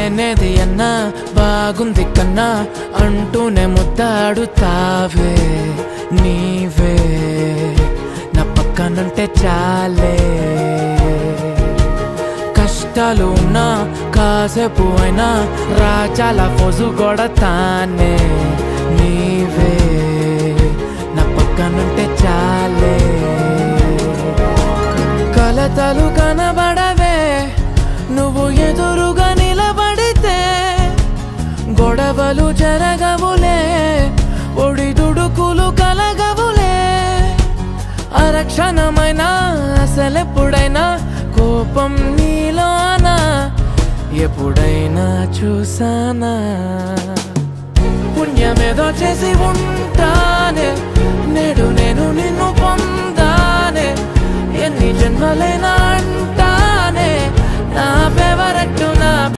లేనేది అన్నా బాగుంది కన్నా అంటూనే ముద్దాడుతావే నీవే నా పక్కనుంటే చాలే కష్టాలు ఉన్నా కాసేపు అయినా రాజాల ఫోజు కొడతానే నీవే నా పక్కనుంటే చాలే కలతలు కనబడవే నువ్వు ఎదురుగా నిలబడితే గొడవలు జరగవులే ఒడిదుడుకులు కలగవులే అరక్షణమైనా అసలెప్పుడైనా కోపం నీలోనా ఎప్పుడైనా చూసానా పుణ్యమేదో చేసి ఉంటానే నేడు నేను నిన్ను పొందానే ఎన్ని జన్మలైనా అంటానే నా ఫేవరెట్